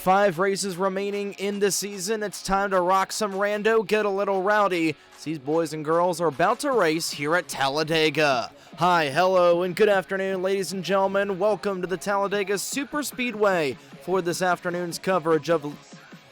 5 races remaining in the season. It's time to rock some rando, get a little rowdy. These boys and girls are about to race here at Talladega. Hi, hello, and good afternoon, ladies and gentlemen. Welcome to the Talladega Super Speedway for this afternoon's coverage of the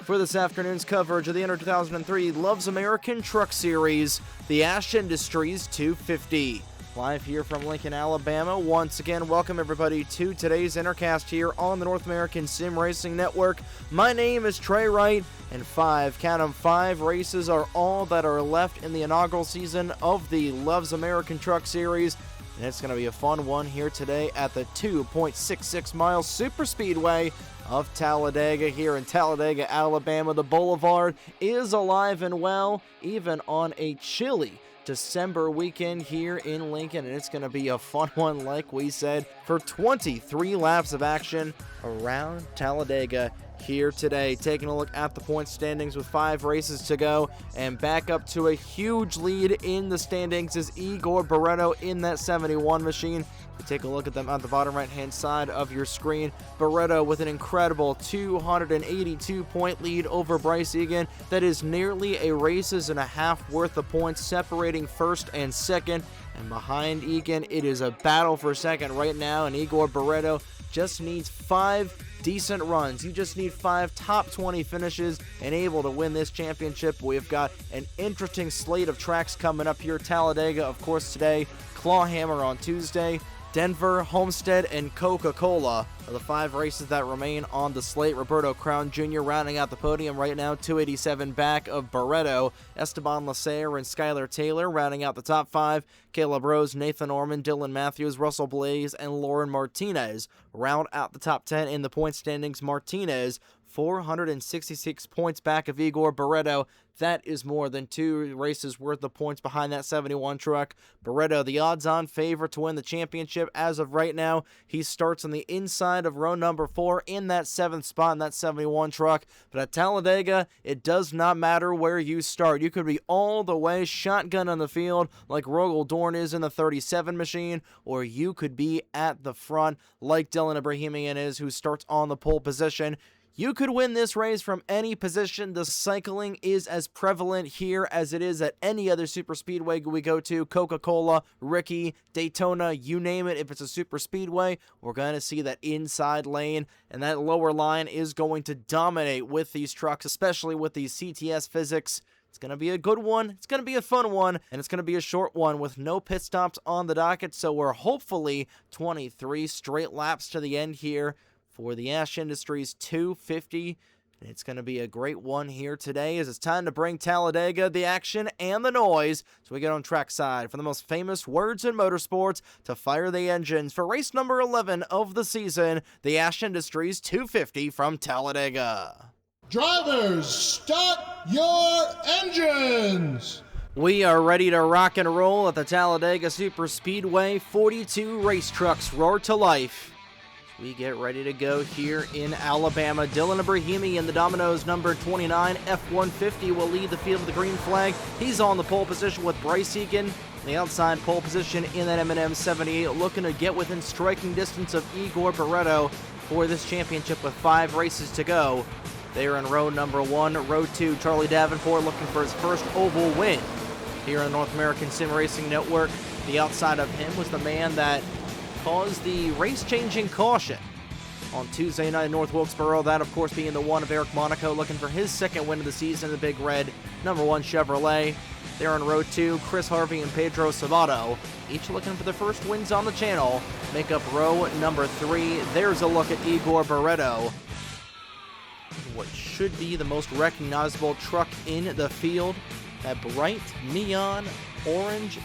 NR2003 Loves American Truck Series, the Ash Industries 250. Live here from Lincoln, Alabama. Once again, welcome everybody to today's Intercast here on the North American Sim Racing Network. My name is Trey Wright, and 5 races are all that are left in the inaugural season of the Loves American Truck Series. And it's going to be a fun one here today at the 2.66 mile super speedway of Talladega here in Talladega, Alabama. The boulevard is alive and well, even on a chilly December weekend here in Lincoln, and it's going to be a fun one, like we said, for 23 laps of action around Talladega here today. Taking a look at the point standings with 5 races to go, and back up to a huge lead in the standings is Igor Barreto in that 71 machine. Take a look at them on the bottom right hand side of your screen. Barreto with an incredible 282 point lead over Bryce Egan. That is nearly a races and a half worth of points separating first and second. And behind Egan, it is a battle for second right now, and Igor Barreto just needs 5 decent runs. You just need 5 top 20 finishes and able to win this championship. We've got an interesting slate of tracks coming up here. Talladega, of course, today. Clawhammer on Tuesday. Denver, Homestead, and Coca-Cola are the 5 races that remain on the slate. Roberto Crown Jr. rounding out the podium right now, 287 back of Barreto. Esteban Lasair and Skylar Taylor rounding out the top 5. Caleb Rose, Nathan Orman, Dylan Matthews, Russell Blaze, and Lauren Martinez round out the top 10 in the point standings. Martinez 466 points back of Igor Barreto. That is more than 2 races worth of points behind that 71 truck. Barreto, the odds-on favorite to win the championship as of right now. He starts on the inside of row number 4 in that 7th spot in that 71 truck. But at Talladega, it does not matter where you start. You could be all the way shotgun on the field like Rogel Dorn is in the 37 machine, or you could be at the front like Dylan Abrahamian is, who starts on the pole position. You could win this race from any position. The cycling is as prevalent here as it is at any other super speedway we go to. Coca-Cola, Ricky, Daytona, you name it. If it's a super speedway, we're going to see that inside lane, and that lower line is going to dominate with these trucks, especially with these CTS physics. It's going to be a good one, it's going to be a fun one, and it's going to be a short one with no pit stops on the docket, so we're hopefully 23 straight laps to the end here for the Ash Industries 250. It's going to be a great one here today, as it's time to bring Talladega the action and the noise. So we get on trackside for the most famous words in motorsports to fire the engines for race number 11 of the season, the Ash Industries 250 from Talladega. Drivers, start your engines! We are ready to rock and roll at the Talladega Super Speedway. 42 race trucks roar to life. We get ready to go here in Alabama. Dylan Abrahamian, the Domino's number 29 F-150, will lead the field with the green flag. He's on the pole position with Bryce Egan. The outside pole position in that M&M 78, looking to get within striking distance of Igor Barreto for this championship with 5 races to go. They are in row number 1. Row 2, Charlie Davenport looking for his first oval win here on the North American Sim Racing Network. The outside of him was the man that caused the race-changing caution on Tuesday night in North Wilkesboro. That, of course, being the one of Eric Monaco, looking for his second win of the season in the Big Red number 1 Chevrolet. There in row 2, Chris Harvey and Pedro Sabato, each looking for the first wins on the channel, make up row number 3. There's a look at Igor Barreto, what should be the most recognizable truck in the field. That bright neon orange,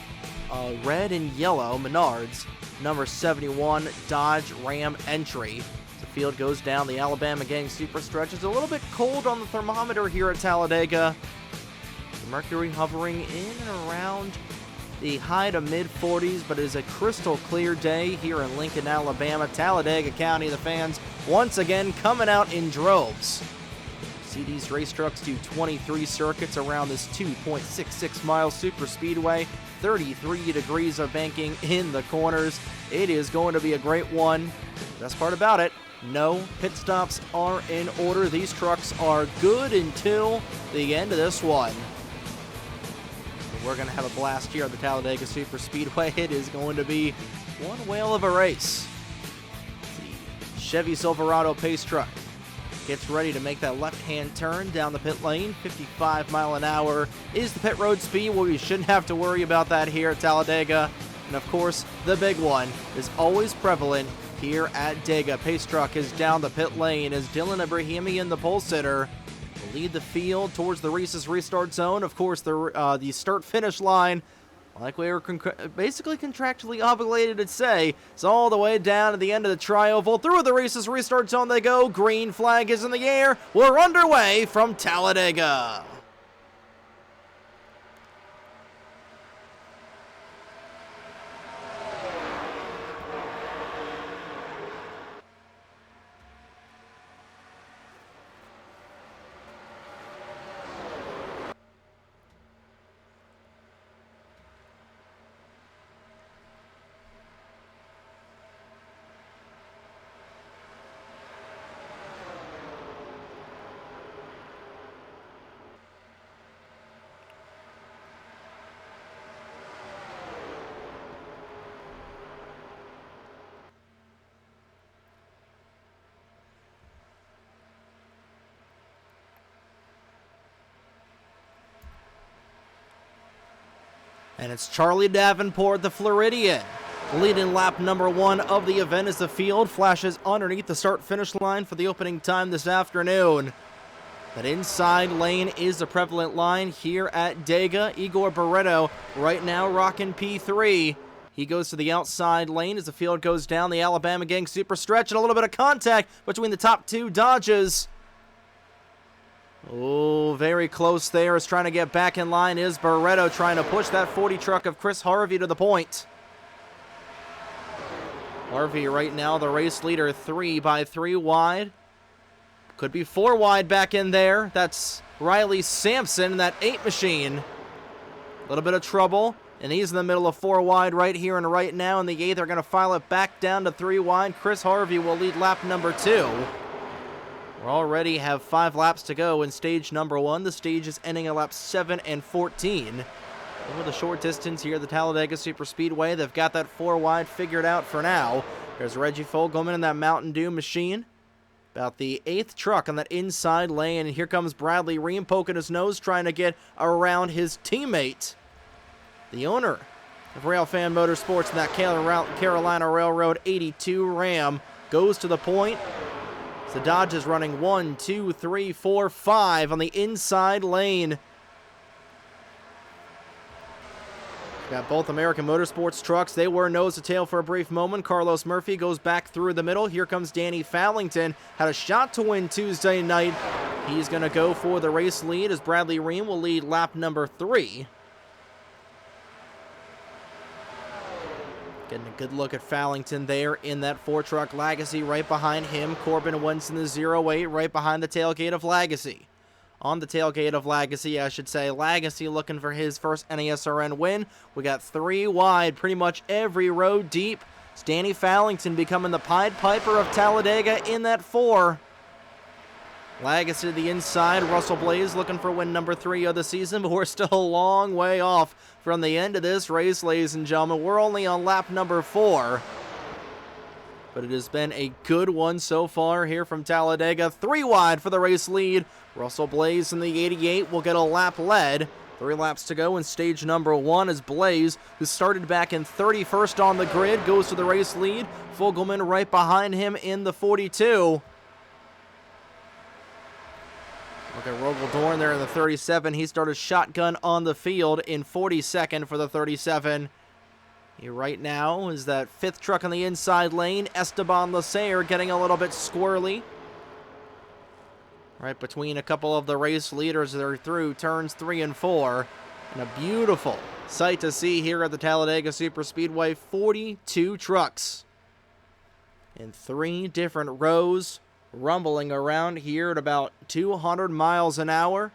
red and yellow Menards number 71 Dodge Ram entry. The field goes down the Alabama Gang Super Stretch. It's a little bit cold on the thermometer here at Talladega. The mercury hovering in and around the high to mid 40s, but it is a crystal clear day here in Lincoln, Alabama. Talladega County, the fans once again coming out in droves. See these race trucks do 23 circuits around this 2.66 mile super speedway. 33 degrees of banking in the corners. It is going to be a great one. Best part about it, No pit stops are in order. These trucks are good until the end of this one. We're going to have a blast here at the Talladega Superspeedway. It is going to be one whale of a race. The Chevy Silverado pace truck gets ready to make that left-hand turn down the pit lane. 55 mile an hour is the pit road speed. Well, we shouldn't have to worry about that here at Talladega. And of course, the big one is always prevalent here at Dega. Pace truck is down the pit lane as Dylan Abrahamian, the pole sitter, will lead the field towards the Reese's restart zone. Of course, the start-finish line, like we were basically contractually obligated to say, it's all the way down to the end of the tri-oval. Through the Reese's restart zone they go. Green flag is in the air. We're underway from Talladega. And it's Charlie Davenport, the Floridian, leading lap number 1 of the event as the field flashes underneath the start-finish line for the opening time this afternoon. That inside lane is the prevalent line here at Dega. Igor Barreto right now rocking P3. He goes to the outside lane as the field goes down. The Alabama gang super stretch and a little bit of contact between the top two Dodges. Oh, very close there. Is trying to get back in line is Barreto, trying to push that 40 truck of Chris Harvey to the point. Harvey right now the race leader, 3 by 3 wide. Could be 4 wide back in there. That's Riley Sampson in that 8 machine. A little bit of trouble, and he's in the middle of 4 wide right here and right now. In the 8th, they're going to file it back down to 3 wide. Chris Harvey will lead lap number 2. We already have 5 laps to go in stage number 1. The stage is ending at laps 7 and 14. Over the short distance here at the Talladega Superspeedway, they've got that 4 wide figured out for now. There's Reggie Fogelman in that Mountain Dew machine. About the 8th truck on that inside lane, and here comes Bradley Ream poking his nose, trying to get around his teammate. The owner of Railfan Motorsports in that Carolina Railroad 82 Ram goes to the point. The Dodge is running 1, 2, 3, 4, 5 on the inside lane. Got both American Motorsports trucks. They were nose to tail for a brief moment. Carlos Murphy goes back through the middle. Here comes Danny Fallington. Had a shot to win Tuesday night. He's going to go for the race lead as Bradley Ream will lead lap number 3. Getting a good look at Fallington there in that 4-truck Legacy. Right behind him, Corbin Wentz in the 08, right behind the tailgate of Legacy. On the tailgate of Legacy, I should say, Legacy looking for his first NASRN win. We got 3 wide, pretty much every row deep. It's Danny Fallington becoming the Pied Piper of Talladega in that 4. Legacy to the inside. Russell Blaze looking for win number 3 of the season, but we're still a long way off from the end of this race, ladies and gentlemen. We're only on lap number 4. But it has been a good one so far here from Talladega. 3 wide for the race lead. Russell Blaze in the 88 will get a lap led. 3 laps to go in stage number 1 as Blaze, who started back in 31st on the grid, goes to the race lead. Fogelman right behind him in the 42. Look at Rogel Dorn there in the 37. He started shotgun on the field in 42nd for the 37. Here right now is that 5th truck on the inside lane. Esteban Lasair getting a little bit squirrely. Right between a couple of the race leaders that are through turns 3 and 4. And a beautiful sight to see here at the Talladega Superspeedway. 42 trucks in 3 different rows, rumbling around here at about 200 miles an hour.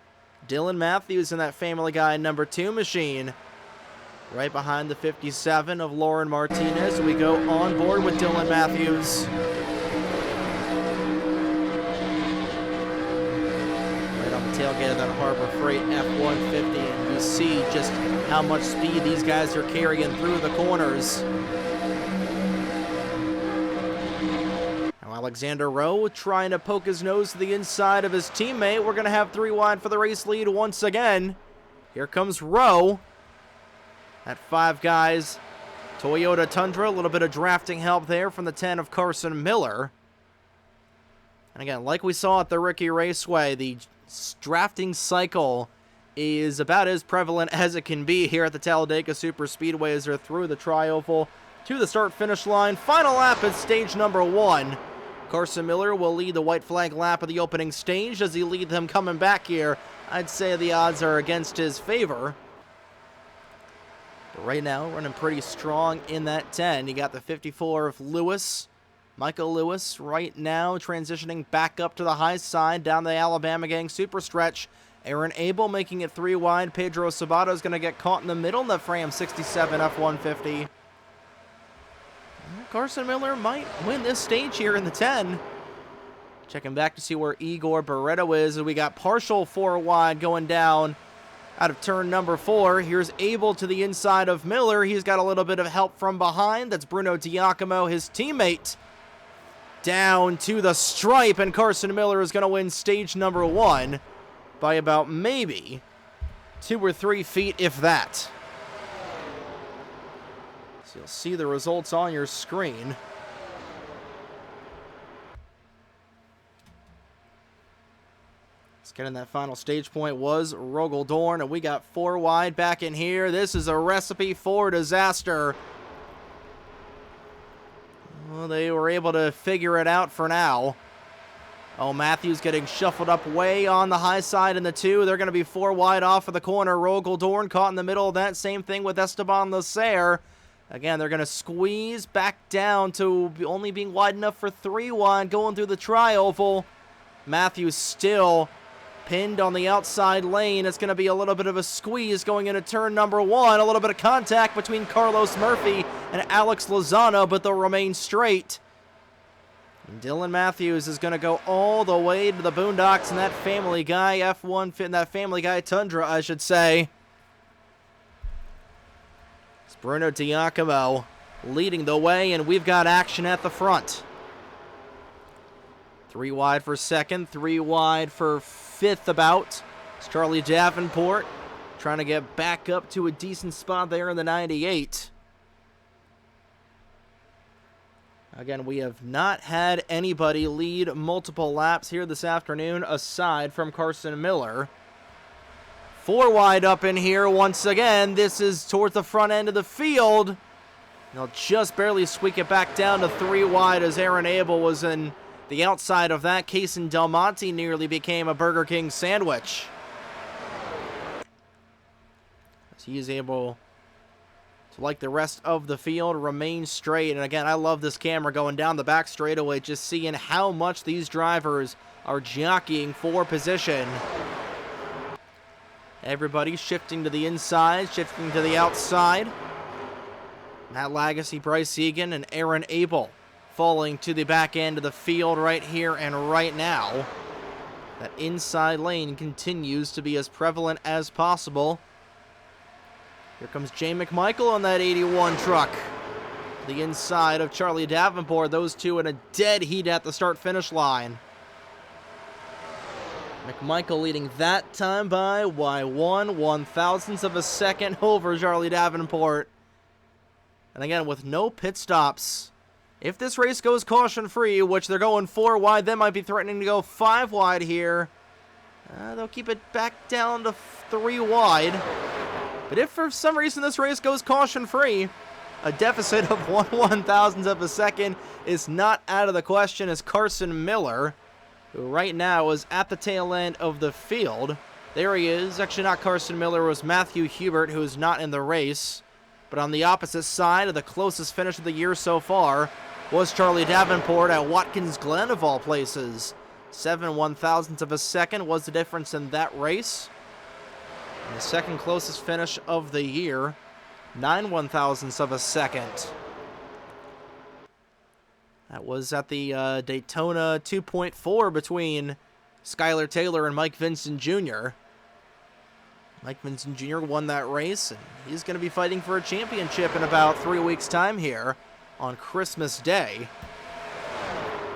Dylan Matthews in that Family Guy number 2 machine. Right behind the 57 of Lauren Martinez. We go on board with Dylan Matthews. tailgate of that Harbor Freight F-150, and you see just how much speed these guys are carrying through the corners. Now Alexander Rowe trying to poke his nose to the inside of his teammate. We're going to have 3 wide for the race lead once again. Here comes Rowe. At 5 guys, Toyota Tundra, a little bit of drafting help there from the 10 of Carson Miller. And again, like we saw at the Ricky Raceway, the drafting cycle is about as prevalent as it can be here at the Talladega Superspeedway as they're through the tri-oval to the start-finish line. Final lap at stage number 1. Carson Miller will lead the white flag lap of the opening stage. Does he lead them coming back here? I'd say the odds are against his favor. But right now, running pretty strong in that 10. You got the 54 of Lewis. Michael Lewis right now transitioning back up to the high side down the Alabama Gang super stretch. Aaron Abel making it 3 wide. Pedro Sabato is going to get caught in the middle in the Fram 67 F-150. Carson Miller might win this stage here in the 10. Checking back to see where Igor Barreto is. We got partial 4 wide going down out of turn number 4. Here's Abel to the inside of Miller. He's got a little bit of help from behind. That's Bruno Giacomo, his teammate, down to the stripe. And Carson Miller is going to win stage number 1 by about maybe 2 or 3 feet, if that. So you'll see the results on your screen. Getting that final stage point was Rogel Dorn, and we got 4 wide back in here. This is a recipe for disaster. Well, they were able to figure it out for now. Oh, Matthews getting shuffled up way on the high side in the 2. They're going to be 4 wide off of the corner. Rogel Dorn caught in the middle of that. Same thing with Esteban Lacer. Again, they're going to squeeze back down to only being wide enough for 3 wide going through the tri-oval. Matthews still pinned on the outside lane. It's going to be a little bit of a squeeze going into turn number 1. A little bit of contact between Carlos Murphy and Alex Lozano, but they'll remain straight. And Dylan Matthews is going to go all the way to the boondocks in that Family Guy F-150, that Family Guy Tundra, I should say. It's Bruno Giacomo leading the way, and we've got action at the front. 3 wide for 2nd, 3 wide for 5th about. It's Charlie Davenport trying to get back up to a decent spot there in the 98. Again, we have not had anybody lead multiple laps here this afternoon aside from Carson Miller. 4 wide up in here once again. This is towards the front end of the field. They'll just barely squeak it back down to 3 wide as Aaron Abel was in the outside of that. Cason Del Monte nearly became a Burger King sandwich. As he is able to, like the rest of the field, remain straight. And again, I love this camera going down the back straightaway, just seeing how much these drivers are jockeying for position. Everybody shifting to the inside, shifting to the outside. Matt Lagasse, Bryce Egan, and Aaron Abel falling to the back end of the field right here and right now. That inside lane continues to be as prevalent as possible. Here comes Jay McMichael on that 81 truck. The inside of Charlie Davenport. Those two in a dead heat at the start-finish line. McMichael leading that time by 1/1000th of a second over Charlie Davenport. And again, with no pit stops, if this race goes caution-free, which they're going 4 wide, they might be threatening to go 5 wide here. They'll keep it back down to 3 wide. But if for some reason this race goes caution-free, a deficit of 1/1000th of a second is not out of the question as Carson Miller, who right now is at the tail end of the field. There he is. Actually, not Carson Miller. It was Matthew Hubert, who is not in the race. But on the opposite side of the closest finish of the year so far was Charlie Davenport at Watkins Glen, of all places. 7/1000th of a second was the difference in that race. And the second closest finish of the year, 9/1000ths of a second. That was at the Daytona 2.4 between Skylar Taylor and Mike Vincent Jr. Mike Vincent Jr. won that race, and he's going to be fighting for a championship in about 3 weeks' time here on Christmas Day.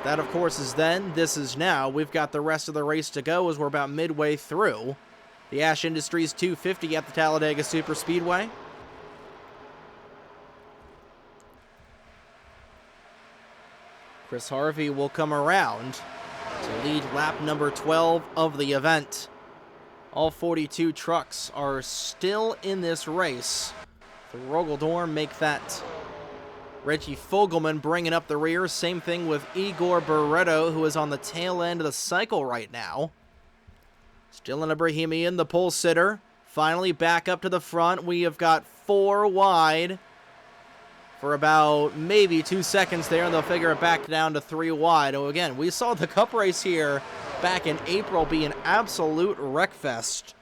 That, of course, is then. This is now. We've got the rest of the race to go as we're about midway through the Ash Industries 250 at the Talladega Superspeedway. Chris Harvey will come around to lead lap number 12 of the event. All 42 trucks are still in this race. The Rogaldorn make that. Reggie Fogelman bringing up the rear. Same thing with Igor Barreto, who is on the tail end of the cycle right now. Still in a Bohemian, the pole sitter. Finally back up to the front. We have got 4 wide for about maybe 2 seconds there, and they'll figure it back down to 3 wide. Oh, again, we saw the Cup race here back in April be an absolute wreckfest.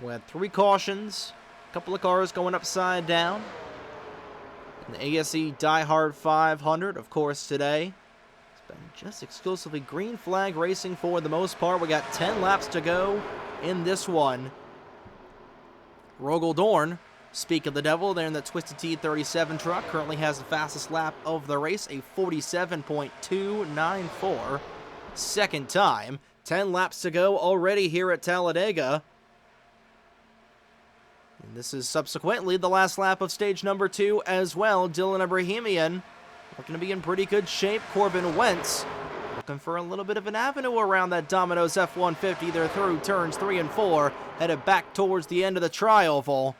We had 3 cautions, a couple of cars going upside down. And the ASE Die Hard 500, of course, today. It's been just exclusively green flag racing for the most part. We got 10 laps to go in this one. Rogaldorn, speak of the devil, there in the Twisted T37 truck, currently has the fastest lap of the race, a 47.294. Second time. 10 laps to go already here at Talladega. And this is subsequently the last lap of stage number 2 as well. Dylan Abrahamian looking to be in pretty good shape. Corbin Wentz looking for a little bit of an avenue around that Domino's F-150 there through turns 3 and 4. Headed back towards the end of the tri-oval.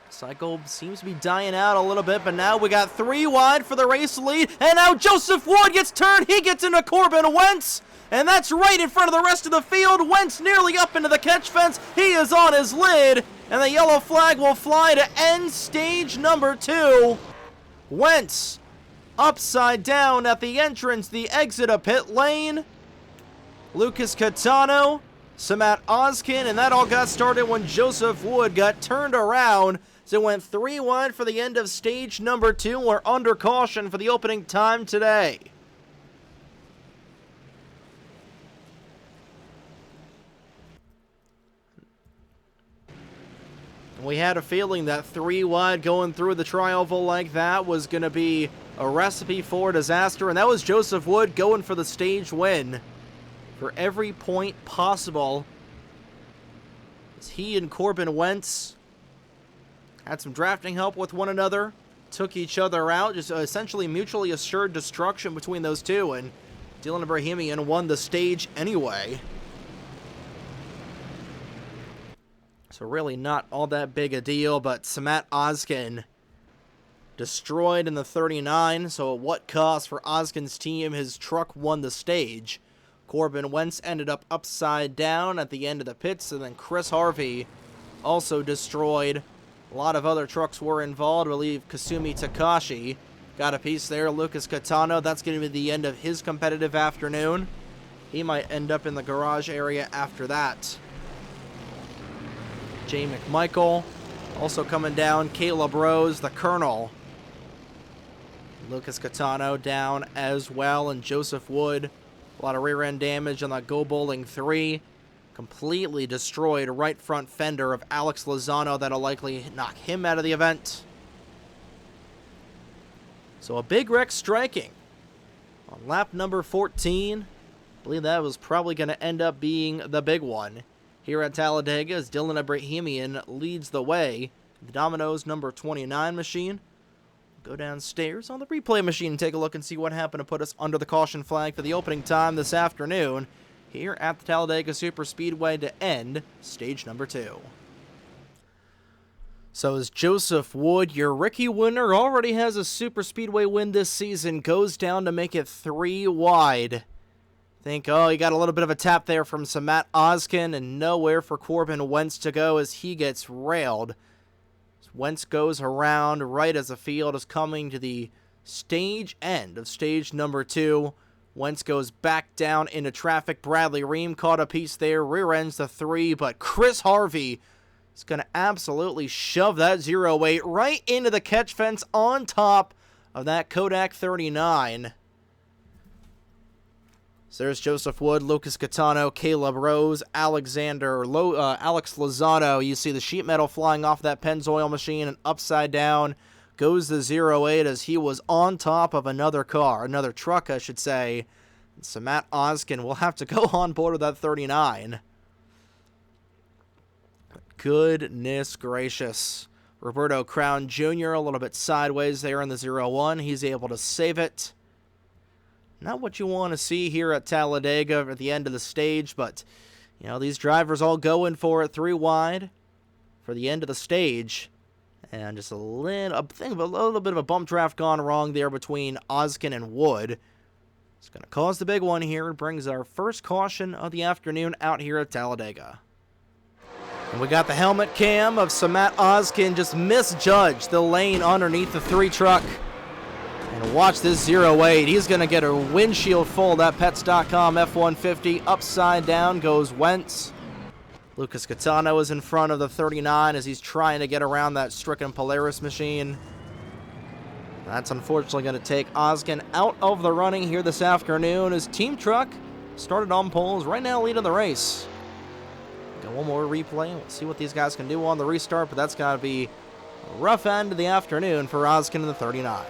Cycle seems to be dying out a little bit, but now we got 3 wide for the race lead, and now Joseph Wood gets turned. He gets into Corbin Wentz, and that's right in front of the rest of the field. Wentz nearly up into the catch fence. He is on his lid, and the yellow flag will fly to end stage number 2. Wentz upside down at the entrance, the exit of pit lane. Lucas Catano, Samat Ozkin, and that all got started when Joseph Wood got turned around. So it went 3 wide for the end of stage number 2. We're under caution for the opening time today. We had a feeling that 3 wide going through the tri-oval like that was going to be a recipe for disaster, and that was Joseph Wood going for the stage win for every point possible. As he and Corbin Wentz had some drafting help with one another, took each other out, just essentially mutually assured destruction between those two, and Dylan Abrahamian won the stage anyway. So really not all that big a deal, but Samat Ozkin destroyed in the 39, so at what cost for Ozkin's team? His truck won the stage. Corbin Wentz ended up upside down at the end of the pits, and then Chris Harvey also destroyed. A lot of other trucks were involved. I believe Kasumi Takashi got a piece there. Lucas Catano, that's going to be the end of his competitive afternoon. He might end up in the garage area after that. Jay McMichael also coming down. Caleb Rose, the Colonel. Lucas Catano down as well, and Joseph Wood. A lot of rear end damage on the Go Bowling 3. Completely destroyed right front fender of Alex Lozano. That'll likely knock him out of the event. So a big wreck striking on lap number 14. I believe that was probably going to end up being the big one here at Talladega as Dylan Abrahamian leads the way. The Domino's number 29 machine. Go downstairs on the replay machine and take a look and see what happened to put us under the caution flag for the opening time this afternoon here at the Talladega Superspeedway to end stage number 2. So as Joseph Wood, your rookie winner, already has a Superspeedway win this season, goes down to make it 3 wide. Think, oh, he got a little bit of a tap there from Samat Ozkin, and nowhere for Corbin Wentz to go as he gets railed. Wentz goes around right as the field is coming to the stage end of stage number 2. Wentz goes back down into traffic. Bradley Ream caught a piece there, rear ends the 3, but Chris Harvey is going to absolutely shove that 08 right into the catch fence on top of that Kodak 39. So there's Joseph Wood, Lucas Catano, Caleb Rose, Alex Lozano. You see the sheet metal flying off that Pennzoil machine, and upside down goes the 08 as he was on top of another truck, I should say. And so Matt Oskin will have to go on board with that 39. Goodness gracious. Roberto Crown Jr. a little bit sideways there in the 01. He's able to save it. Not what you want to see here at Talladega at the end of the stage, but, you know, these drivers all going for it 3 wide for the end of the stage. And just a little bit of a bump draft gone wrong there between Oskin and Wood. It's going to cause the big one here. It brings our first caution of the afternoon out here at Talladega. And we got the helmet cam of Matt Oskin just misjudged the lane underneath the 3 truck. And watch this 08. He's going to get a windshield full of that Pets.com F-150. Upside down goes Wentz. Lucas Catano is in front of the 39 as he's trying to get around that stricken Polaris machine. That's unfortunately going to take Oskin out of the running here this afternoon. His team truck started on poles, right now leading the race. Got one more replay. We'll see what these guys can do on the restart, but that's got to be a rough end of the afternoon for Oskin in the 39.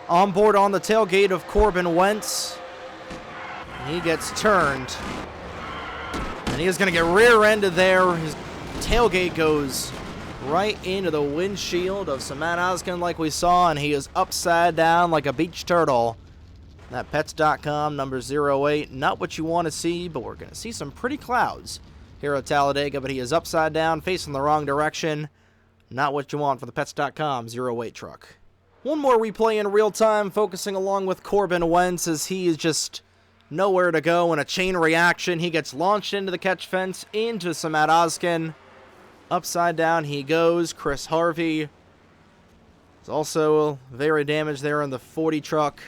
On board on the tailgate of Corbin Wentz. He gets turned. And he is going to get rear-ended there. His tailgate goes right into the windshield of Matt Oskin like we saw, and he is upside down like a beach turtle. That Pets.com number 08, not what you want to see, but we're going to see some pretty clouds here at Talladega, but he is upside down, facing the wrong direction. Not what you want for the Pets.com 08 truck. One more replay in real time, focusing along with Corbin Wentz as he is just nowhere to go in a chain reaction. He gets launched into the catch fence, into Matt Oskin. Upside down he goes. Chris Harvey is also very damaged there in the 40 truck.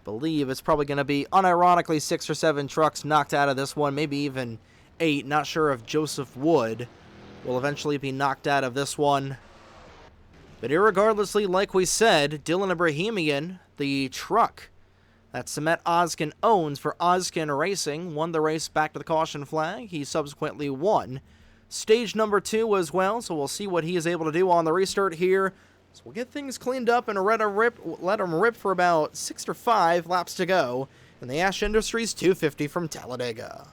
Believe it's probably going to be, unironically, 6 or 7 trucks knocked out of this one, maybe even 8. Not sure if Joseph Wood will eventually be knocked out of this one. But irregardlessly, like we said, Dylan Abrahamian, the truck that Matt Oskin owns for Oskin Racing, won the race back to the caution flag. He subsequently won stage number 2 as well, so we'll see what he is able to do on the restart here. So we'll get things cleaned up and let him rip for about 6 or 5 laps to go in the Ash Industries 250 from Talladega.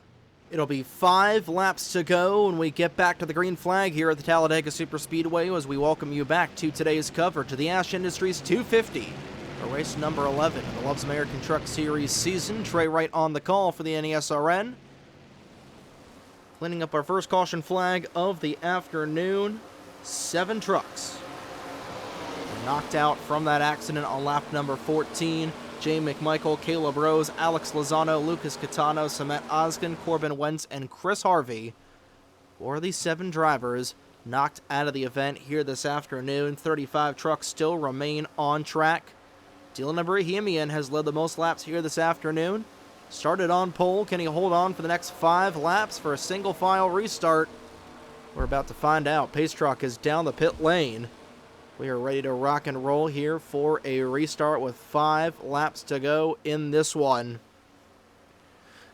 It'll be 5 laps to go when we get back to the green flag here at the Talladega Superspeedway as we welcome you back to today's coverage of the Ash Industries 250 for race number 11 of the Loves American Truck Series season. Trey Wright on the call for the NESRN. Cleaning up our first caution flag of the afternoon. 7 trucks were knocked out from that accident on lap number 14. Jay McMichael, Caleb Rose, Alex Lozano, Lucas Catano, Matt Oskin, Corbin Wentz, and Chris Harvey. 4 of these 7 drivers knocked out of the event here this afternoon. 35 trucks still remain on track. Dylan Abrahamian has led the most laps here this afternoon. Started on pole. Can he hold on for the next 5 laps for a single file restart? We're about to find out. Pace truck is down the pit lane. We are ready to rock and roll here for a restart with 5 laps to go in this one.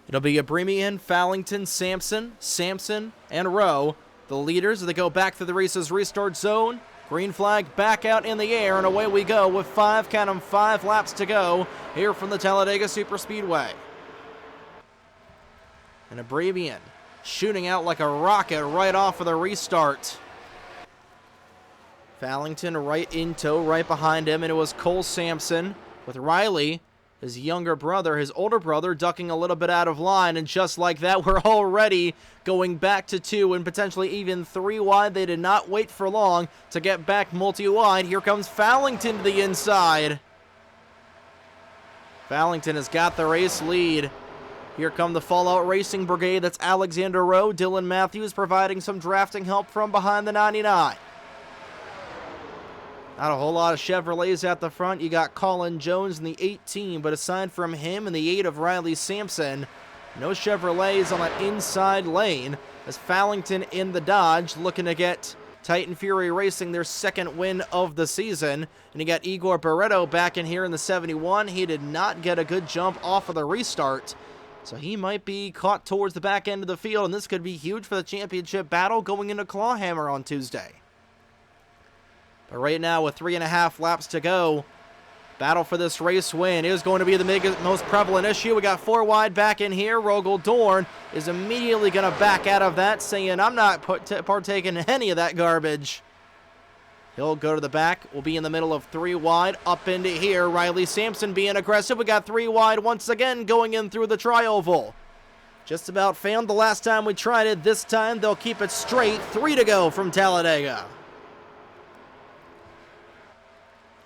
It'll be Abramian, Fallington, Sampson, and Rowe, the leaders as they go back through the race's restart zone. Green flag back out in the air, and away we go with 5 laps to go here from the Talladega Superspeedway. And Abramian shooting out like a rocket right off of the restart. Fallington right in tow, right behind him, and it was Cole Sampson with Riley, his younger brother, his older brother, ducking a little bit out of line, and just like that, we're already going back to 2 and potentially even 3 wide. They did not wait for long to get back multi-wide. Here comes Fallington to the inside. Fallington has got the race lead. Here come the Fallout Racing Brigade. That's Alexander Rowe, Dylan Matthews providing some drafting help from behind the 99. Not a whole lot of Chevrolets at the front. You got Colin Jones in the 18, but aside from him and the 8 of Riley Sampson, no Chevrolets on that inside lane as Fallington in the Dodge looking to get Titan Fury Racing, their second win of the season. And you got Igor Barreto back in here in the 71. He did not get a good jump off of the restart, so he might be caught towards the back end of the field, and this could be huge for the championship battle going into Clawhammer on Tuesday. But right now, with 3.5 laps to go, battle for this race win is going to be the most prevalent issue. We got 4 wide back in here. Rogel Dorn is immediately going to back out of that, saying, I'm not partaking in any of that garbage. He'll go to the back. We'll be in the middle of 3 wide. Up into here. Riley Sampson being aggressive. We got 3 wide once again going in through the tri-oval. Just about failed the last time we tried it. This time they'll keep it straight. 3 to go from Talladega.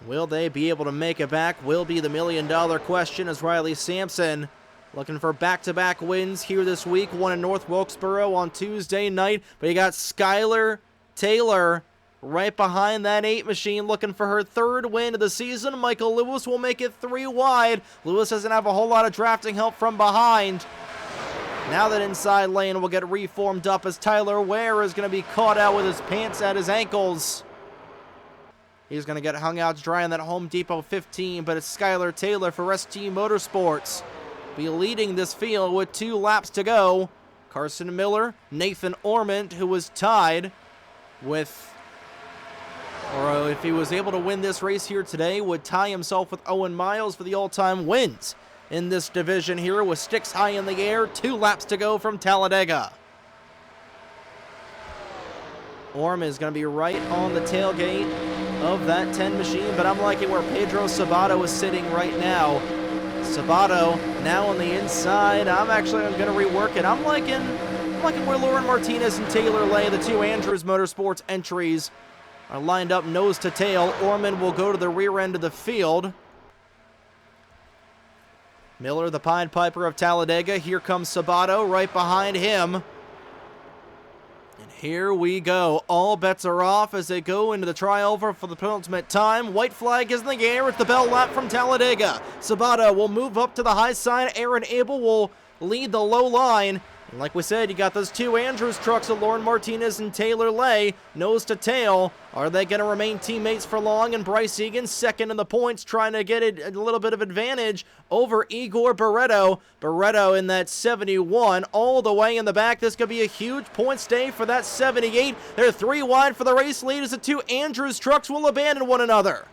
Will they be able to make it back? Will be the million-dollar question, as Riley Sampson looking for back-to-back wins here this week. One in North Wilkesboro on Tuesday night. But you got Skylar Taylor right behind that 8 machine looking for her 3rd win of the season. Michael Lewis will make it 3 wide. Lewis doesn't have a whole lot of drafting help from behind. Now that inside lane will get reformed up as Tyler Ware is going to be caught out with his pants at his ankles. He's going to get hung out to dry on that Home Depot 15, but it's Skylar Taylor for ST Motorsports. Be leading this field with 2 laps to go. Carson Miller, Nathan Ormond, who was tied with, or if he was able to win this race here today, would tie himself with Owen Miles for the all-time wins in this division here with sticks high in the air. 2 laps to go from Talladega. Orm is going to be right on the tailgate of that 10 machine, but I'm liking where Pedro Sabato is sitting right now. Sabato now on the inside. I'm going to rework it. I'm liking where Lauren Martinez and Taylor Lay, the 2 Andrews Motorsports entries, are lined up nose to tail. Orman will go to the rear end of the field. Miller, the Pied Piper of Talladega. Here comes Sabato right behind him. And here we go. All bets are off as they go into the tri-over for the penultimate time. White flag is in the air. It's the bell lap from Talladega. Sabato will move up to the high side. Aaron Abel will lead the low line. And like we said, you got those 2 Andrews trucks of Lauren Martinez and Taylor Lay, nose to tail. Are they going to remain teammates for long? And Bryce Egan second in the points, trying to get a little bit of advantage over Igor Barreto. Barreto in that 71 all the way in the back. This could be a huge points day for that 78. They're 3 wide for the race lead as the 2 Andrews trucks will abandon one another.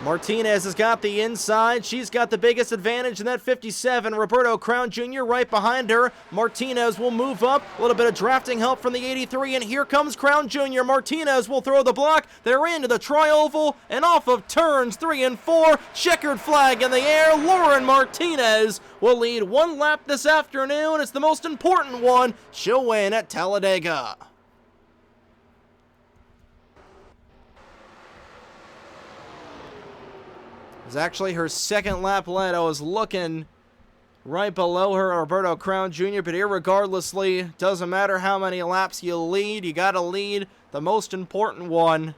Martinez has got the inside. She's got the biggest advantage in that 57. Roberto Crown Jr. right behind her. Martinez will move up. A little bit of drafting help from the 83, and here comes Crown Jr. Martinez will throw the block. They're into the tri-oval and off of turns 3 and 4. Checkered flag in the air. Lauren Martinez will lead 1 lap this afternoon. It's the most important one. She'll win at Talladega. It's actually her 2nd lap led. I was looking right below her, Roberto Crown Jr., but irregardlessly, doesn't matter how many laps you lead, you got to lead the most important one.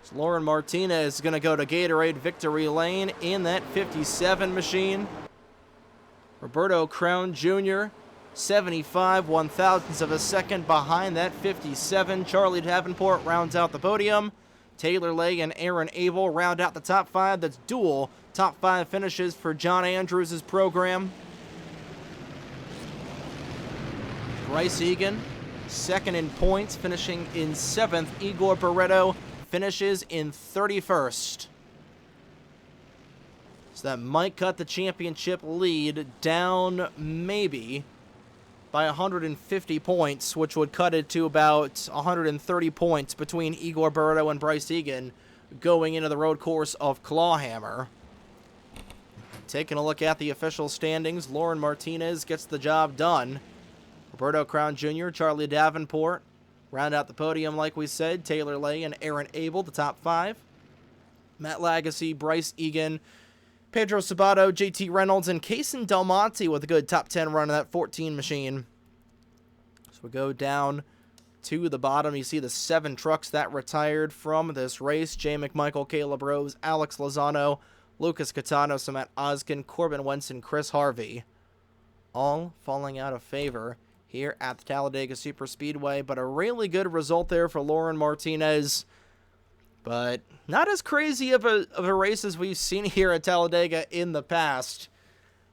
So Lauren Martinez is going to go to Gatorade Victory Lane in that 57 machine. Roberto Crown Jr., 75 1/1000ths of a second behind that 57. Charlie Davenport rounds out the podium. Taylor Lay and Aaron Abel round out the top 5. That's dual top 5 finishes for John Andrews' program. Bryce Egan, 2nd in points, finishing in 7th. Igor Barreto finishes in 31st. So that might cut the championship lead down maybe by 150 points, which would cut it to about 130 points between Igor Barreto and Bryce Egan going into the road course of Clawhammer. Taking a look at the official standings, Lauren Martinez gets the job done. Roberto Crown Jr., Charlie Davenport round out the podium like we said. Taylor Lay and Aaron Abel, the top 5. Matt Lagasse, Bryce Egan, Pedro Sabato, JT Reynolds, and Kaysen Del Monte with a good top 10 run in that 14 machine. So we go down to the bottom. You see the 7 trucks that retired from this race. Jay McMichael, Caleb Rose, Alex Lozano, Lucas Catano, Matt Oskin, Corbin Wentz, and Chris Harvey. All falling out of favor here at the Talladega Superspeedway, but a really good result there for Lauren Martinez. But not as crazy of a race as we've seen here at Talladega in the past.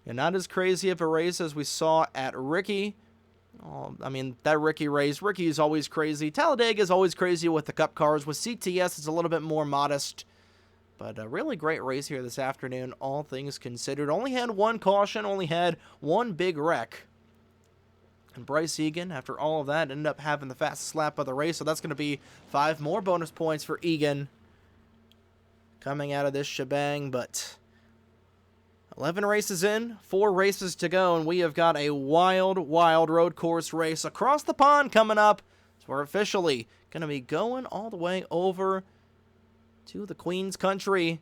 And not as crazy of a race as we saw at Ricky. Oh, I mean, that Ricky race, Ricky is always crazy. Talladega is always crazy with the Cup cars. With CTS, it's a little bit more modest. But a really great race here this afternoon, all things considered. Only had one caution, only had one big wreck. And Bryce Egan, after all of that, ended up having the fastest lap of the race. So that's going to be 5 more bonus points for Egan coming out of this shebang. But 11 races in, 4 races to go, and we have got a wild, wild road course race across the pond coming up. So we're officially going to be going all the way over to the Queen's Country.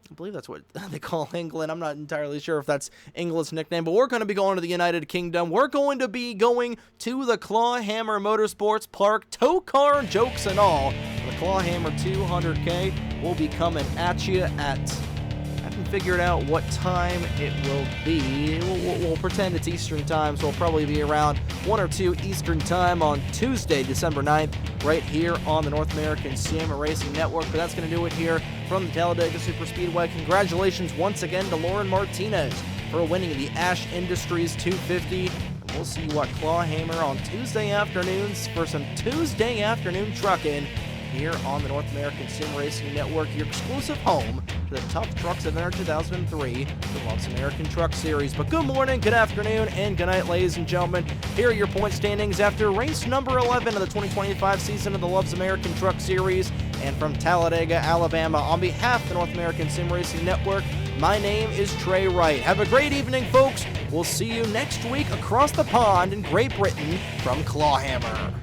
I believe that's what they call England. I'm not entirely sure if that's England's nickname, but we're going to be going to the United Kingdom. We're going to be going to the Clawhammer Motorsports Park, tow car jokes and all. The Clawhammer 200K will be coming at you at, I haven't figured out what time it will be. We'll pretend it's Eastern time, so it'll probably be around 1 or 2 Eastern time on Tuesday, December 9th, right here on the North American Sim Racing Network. But that's going to do it here from the Talladega Superspeedway. Congratulations once again to Lauren Martinez for winning the Ash Industries 250. And we'll see what Clawhammer on Tuesday afternoons for some Tuesday afternoon trucking here on the North American Sim Racing Network, your exclusive home to the Tough Trucks of NR 2003, the Loves American Truck Series. But good morning, good afternoon, and good night, ladies and gentlemen. Here are your point standings after race number 11 of the 2025 season of the Loves American Truck Series. And from Talladega, Alabama, on behalf of the North American Sim Racing Network, my name is Trey Wright. Have a great evening, folks. We'll see you next week across the pond in Great Britain from Clawhammer.